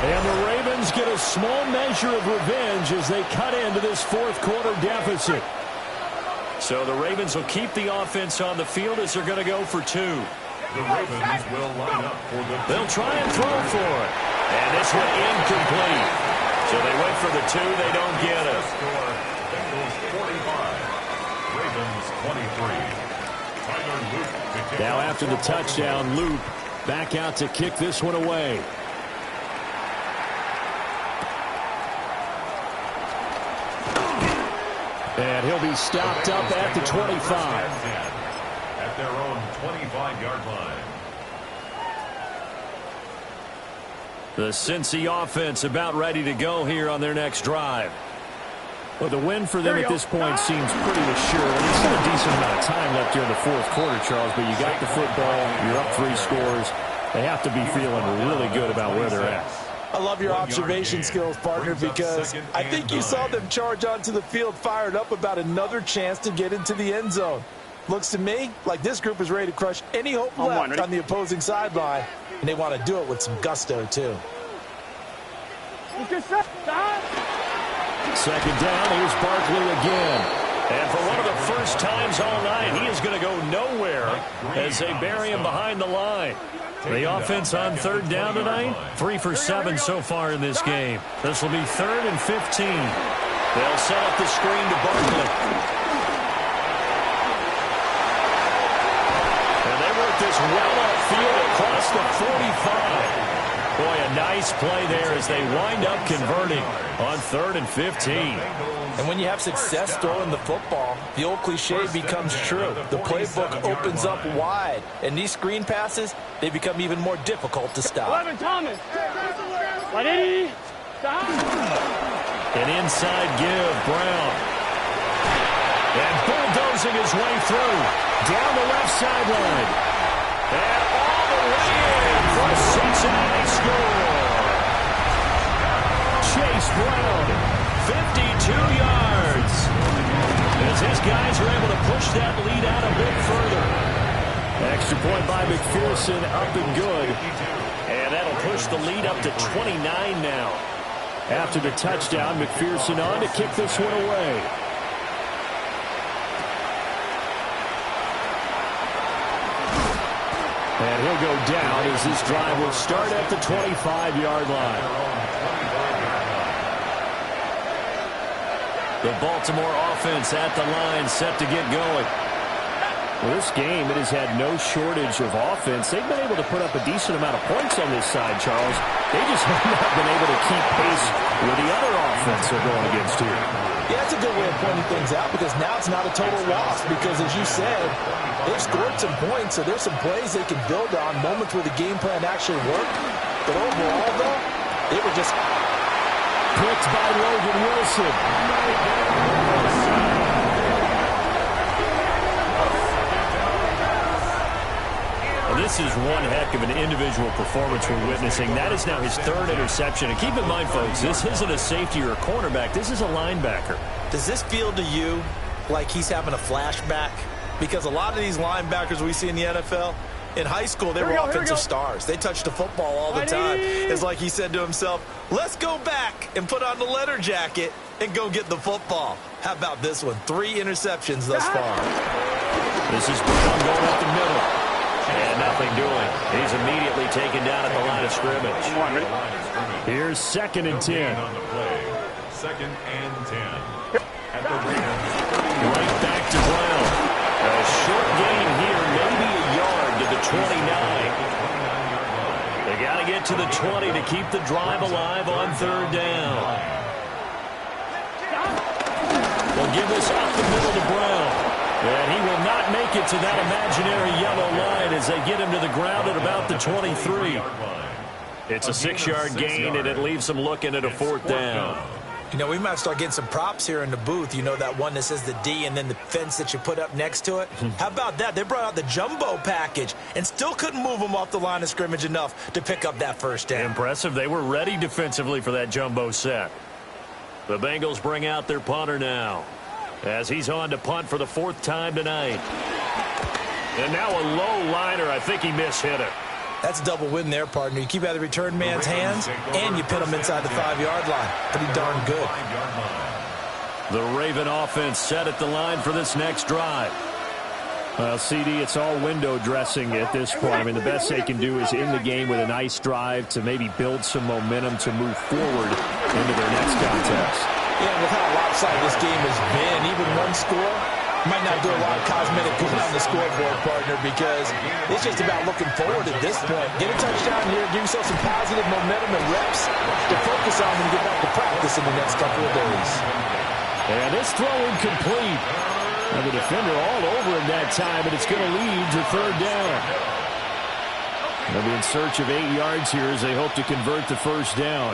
And the Ravens get a small measure of revenge as they cut into this fourth quarter deficit. So the Ravens will keep the offense on the field as they're going to go for two. The Ravens will line up for the... They'll try and throw for it. And this one incomplete. So they went for the two. They don't get it. Score, Bengals 45, Ravens 23. Tyler Luke to kick Now off. after the touchdown, Luke back out to kick this one away. And he'll be stopped up at the 25. At their own 25-yard line. The Cincy offense about ready to go here on their next drive. Well, the win for them at this point seems pretty assured. There's still a decent amount of time left here in the fourth quarter, Charles, but you got the football, you're up 3 scores. They have to be feeling really good about where they're at. I love your observation skills, partner, because I think you saw them charge onto the field fired up about another chance to get into the end zone. Looks to me like this group is ready to crush any hope left on the opposing sideline, and they want to do it with some gusto, too. Second down, here's Barkley again. And for one of the first times all night, he is going to go nowhere as they bury him behind the line. The offense on third down tonight, 3 for 7 so far in this game. This will be 3rd and 15. They'll set up the screen to Barkley. And they work this well upfield across the 45. Boy, a nice play there as they wind up converting on 3rd and 15. And when you have success throwing the football, the old cliche becomes true. The playbook opens up wide, and these screen passes, they become even more difficult to stop. 11, Thomas. 180. Stop. An inside give, Brown. And bulldozing his way through. Down the left sideline. And all the way in for a Cincinnati score. Chase Brown, 52 yards. As his guys are able to push that lead out a bit further. Extra point by McPherson, up and good. And that'll push the lead up to 29 now. After the touchdown, McPherson on to kick this one away. And he'll go down as this drive will start at the 25-yard line. The Baltimore offense at the line, set to get going. Well, this game, it has had no shortage of offense. They've been able to put up a decent amount of points on this side, Charles. They just have not been able to keep pace with the other offense they're going against here. Yeah, that's a good way of pointing things out, because now it's not a total loss, because as you said, they've scored some points, so there's some plays they can build on, moments where the game plan actually worked. But overall, though, they were just picked by Logan Wilson. Well, this is one heck of an individual performance we're witnessing. That is now his 3rd interception. And keep in mind, folks, this isn't a safety or a cornerback. This is a linebacker. Does this feel to you like he's having a flashback? Because a lot of these linebackers we see in the NFL, in high school, they were offensive stars. They touched the football all the time. It's like he said to himself, let's go back and put on the leather jacket and go get the football. How about this one? 3 interceptions thus far. This is Brown going up the middle. And nothing doing. He's immediately taken down at the line of scrimmage. Here's 2nd and 10. On the play. 2nd and 10. At the Ravens. Right back to Brown. A short gain here, maybe a yard to the 29. They got to get to the 20 to keep the drive alive on 3rd down. They'll give this up the middle to Brown. And he will not make it to that imaginary yellow line as they get him to the ground at about the 23. It's a 6-yard gain, and it leaves them looking at a 4th down. You know, we might start getting some props here in the booth. You know, that one that says the D and then the fence that you put up next to it? How about that? They brought out the jumbo package and still couldn't move them off the line of scrimmage enough to pick up that 1st down. Impressive. They were ready defensively for that jumbo set. The Bengals bring out their punter now, as he's on to punt for the 4th time tonight. And now a low liner. I think he mishit it. That's a double win there, partner. You keep out of the return man's hands, and you pin them inside the 5-yard line. Pretty darn good. The Raven offense set at the line for this next drive. Well, CD, it's all window dressing at this point. I mean, the best they can do is end the game with a nice drive to maybe build some momentum to move forward into their next contest. Yeah, with how lopsided this game has been, even one score might not do a lot of cosmetic good on the scoreboard, partner, because it's just about looking forward at this point. Get a touchdown here, give yourself some positive momentum and reps to focus on when you get back to practice in the next couple of days. And this throw incomplete. And the defender all over him that time, and it's going to lead to third down. They'll be in search of 8 yards here as they hope to convert the first down.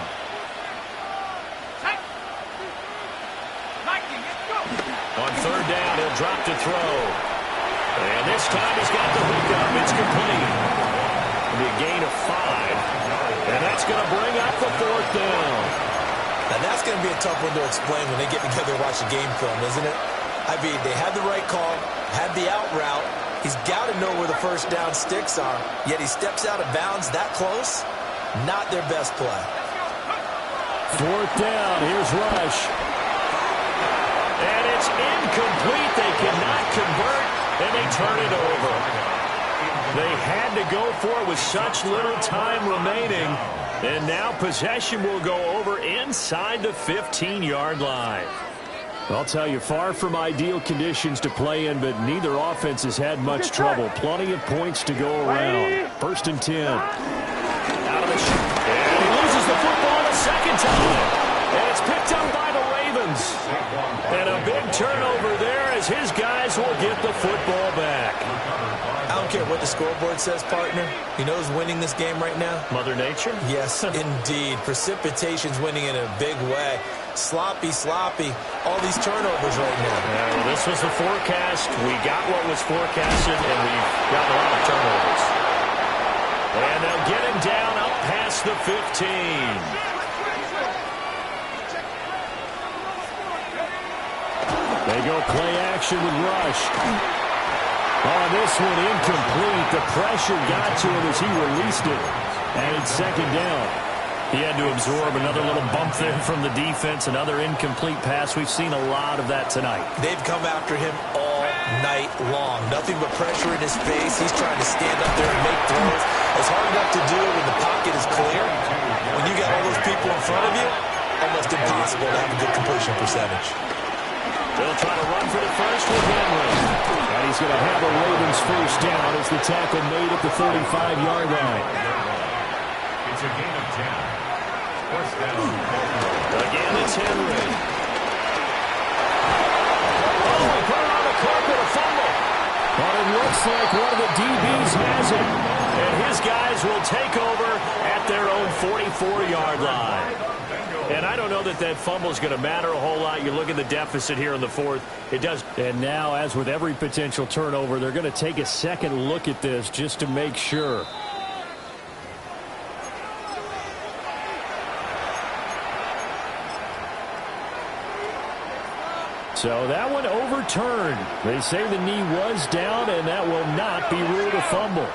On third down, he'll drop to throw. And this time he's got the hookup. It's complete. It'll be a gain of 5. And that's going to bring up the fourth down. Now that's going to be a tough one to explain when they get together and watch the game film, isn't it? I mean, they had the right call, had the out route. He's got to know where the first down sticks are, yet he steps out of bounds that close. Not their best play. Fourth down, here's Rush. And it's incomplete. They cannot convert, and they turn it over. They had to go for it with such little time remaining, and now possession will go over inside the 15-yard line. I'll tell you, far from ideal conditions to play in, but neither offense has had much trouble. Plenty of points to go around. First and 10. Out of the and he loses the football a second time. And it's picked up by the Ravens. And a big turnover there as his guys will get the football back. I don't care what the scoreboard says, partner. You know who's winning this game right now? Mother Nature? Yes, indeed. Precipitation's winning in a big way. Sloppy, all these turnovers right now. Well, this was the forecast. We got what was forecasted, and we've got a lot of turnovers. And they'll get him down up past the 15. They go play action with Rush. Oh, this one incomplete. The pressure got to him as he released it. And it's second down. He had to absorb another little bump there from the defense, another incomplete pass. We've seen a lot of that tonight. They've come after him all night long. Nothing but pressure in his face. He's trying to stand up there and make throws. It's hard enough to do when the pocket is clear. When you got all those people in front of you, almost impossible to have a good completion percentage. They'll try to run for the first with Henry. And he's going to have a Ravens first down as the tackle made at the 45-yard line. It's a gain of 10. First down. Again, it's Henry. Oh, he put it on the carpet, a fumble. But it looks like one of the DBs has it. And his guys will take over at their own 44-yard line. And I don't know that that fumble is going to matter a whole lot. You look at the deficit here in the fourth. It does. And now, as with every potential turnover, they're going to take a second look at this just to make sure. So that one overturned. They say the knee was down, and that will not be ruled a fumble.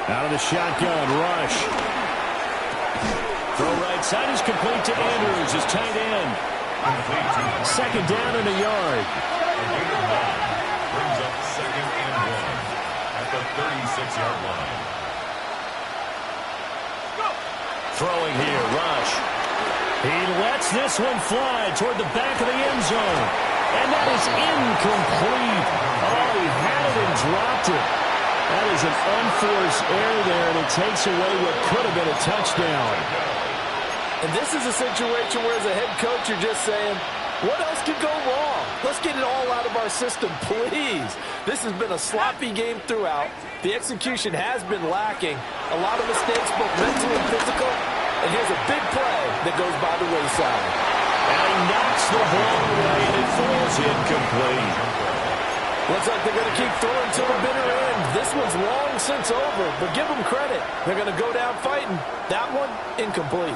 Out of the shotgun, Rush. Throw right side is complete to Andrews, his tight end. Second down and a yard. Brings up second and 1 at the 36-yard line. Throwing here, Rush. He lets this one fly toward the back of the end zone. And that is incomplete. Oh, he had it and dropped it. That is an unforced error there, and it takes away what could have been a touchdown. And this is a situation where, as a head coach, you're just saying, what else could go wrong? Let's get it all out of our system, please. This has been a sloppy game throughout. The execution has been lacking. A lot of mistakes, both mental and physical. And here's a big play that goes by the wayside. And he knocks the ball away, and it falls incomplete. Looks like they're going to keep throwing to the bitter end. This one's long since over, but give them credit. They're going to go down fighting. That one, incomplete.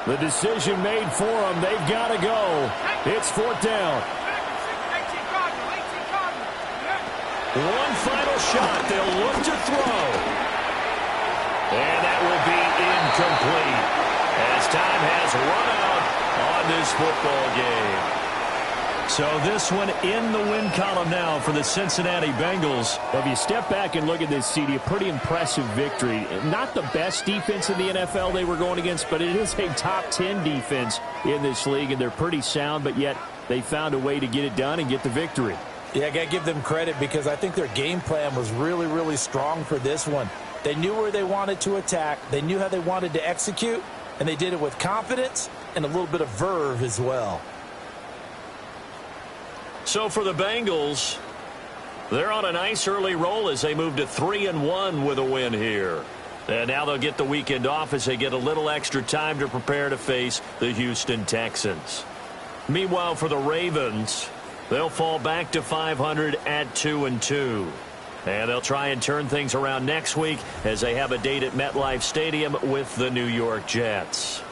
The decision made for them. They've got to go. It's fourth down. One final shot. They'll look to throw. And that will be incomplete as time has run out on this football game. So this one in the win column now for the Cincinnati Bengals. Well, if you step back and look at this, CD, a pretty impressive victory. Not the best defense in the NFL they were going against, but it is a top 10 defense in this league, and they're pretty sound, but yet they found a way to get it done and get the victory. Yeah, I got to give them credit because I think their game plan was really, really strong for this one. They knew where they wanted to attack. They knew how they wanted to execute, and they did it with confidence and a little bit of verve as well. So for the Bengals, they're on a nice early roll as they move to 3-1 with a win here. And now they'll get the weekend off as they get a little extra time to prepare to face the Houston Texans. Meanwhile, for the Ravens, they'll fall back to 500 at 2-2. And they'll try and turn things around next week as they have a date at MetLife Stadium with the New York Jets.